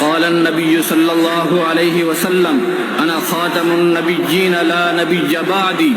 قال النبي صلى الله عليه وسلم أنا خاتم النبيين لا نبي بعدي.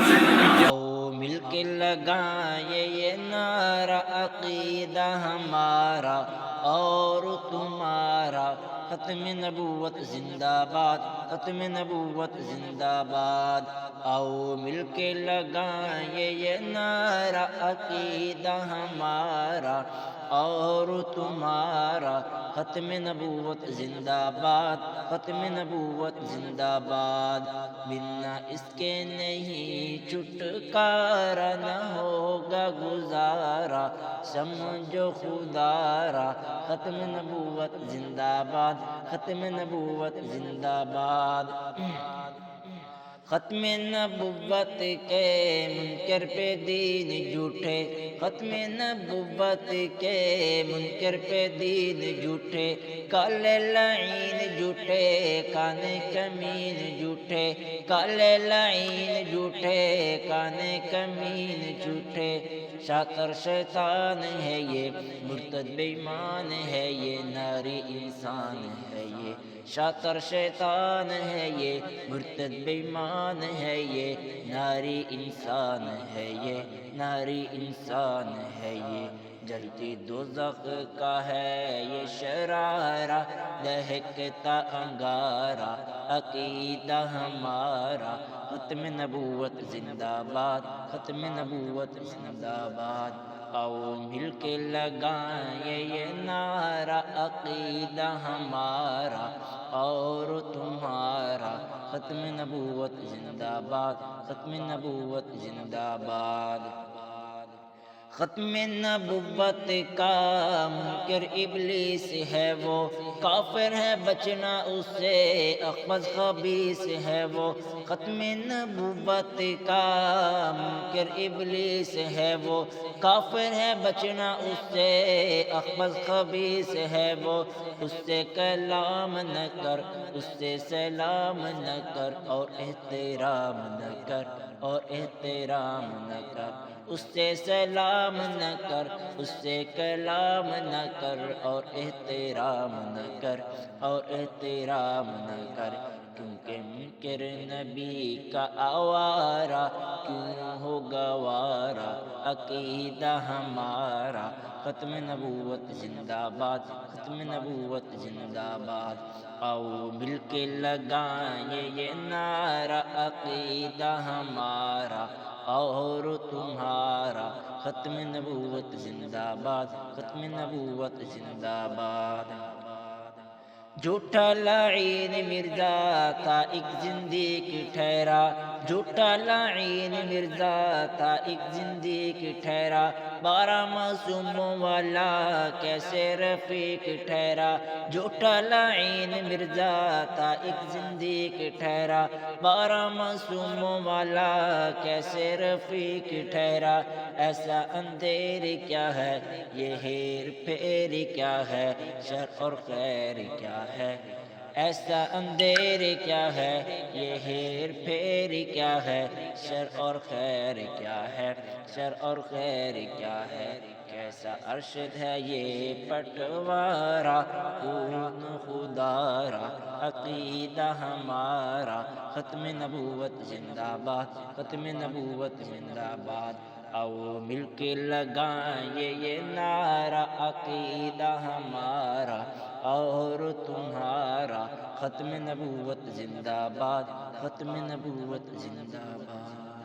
آؤ مل کے لگائیں یہ نعرہ عقیدہ ہمارا اور تمہارا، ختم نبوت زندہ باد، ختم نبوت زندہ باد۔ آؤ مل کے لگائیں یہ نعرہ عقیدہ ہمارا اور تمہارا، ختم نبوت زندہ باد، ختم نبوت زندہ باد۔ بنا اس کے نہیں چھٹکارا، نہ ہوگا گزارا، سمجھو خدا را، ختم نبوت زندہ باد، ختم نبوت زندہ باد۔ ختم نبوت کے منکر پہ دین جھوٹے، ختم نبوت کے منکر پہ دین جھوٹے، کالے لعین جھوٹے، کانے کمین جھوٹے، کالے لعین جھوٹے، کانے کمین جھوٹے۔ شاطر شیطان ہے یہ، مرتد بے ایمان ہے یہ، ناری انسان ہے یہ۔ شاطر شیطان ہے یہ، مرتد بے ایمان ہے یہ، ناری انسان ہے یہ، ناری انسان ہے یہ۔ جلتی دوزخ کا ہے یہ شرارہ، دہکتا انگارہ، عقیدہ ہمارا، ختم نبوت زندہ باد، ختم نبوت زندہ باد۔ آؤ مل کے لگائیں یہ نعرہ عقیدہ ہمارا اور تمہارا، ختم نبوت زندہ باد، ختم نبوت زندہ باد۔ ختم نبوت کا منکر ابلیس ہے وہ، کافر ہے بچنا اس سے، اخبث خبیث ہے وہ۔ ختم نبوت کا منکر ابلیس ہے وہ، کافر ہے بچنا اس سے، اخبث خبیث ہے وہ۔ اس سے کلام نہ کر، اس سے سلام نہ کر، اور احترام نہ کر، اور احترام نہ کر۔ اس سے سلام نہ کر، اس سے کلام نہ کر، اور احترام نہ کر، اور احترام نہ کر۔ کیونکہ منکر نبی کا آوارہ کیوں ہو گوارا، عقیدہ ہمارا، ختم نبوت زندہ باد، ختم نبوت زندہ باد۔ آؤ مل کے لگائیں یہ نعرہ عقیدہ ہمارا اور تمہارا، ختم نبوت زندہ باد، ختم نبوت زندہ باد۔ جھوٹا لعین مرزا تھا ایک زندیق ٹھہرا، جھوٹا لعین مرزا تھا ایک زندیق ٹھہرا، 12 معصوموں والا کیسے رفیق ٹھہرا۔ جھوٹا لعین مرزا تھا ایک زندیق ٹھہرا، 12 معصوموں والا کیسے رفیق ٹھہرا۔ ایسا اندھیر کیا ہے، یہ ہیر پھیر کیا ہے، شر اور خیر کیا ہے۔ ایسا اندھیر کیا ہے، یہ ہیر پھیر کیا ہے، شر اور خیر کیا ہے، شر اور خیر کیا ہے۔ کیسا ارشد ہے یہ پٹوارا، خون خدا را، عقیدہ ہمارا، ختم نبوت زندہ باد، ختم نبوت زندہ باد۔ آؤ مل کے لگائیں یہ نعرہ عقیدہ ہمارا اور تمہارا، ختم نبوت زندہ باد، ختم نبوت زندہ باد۔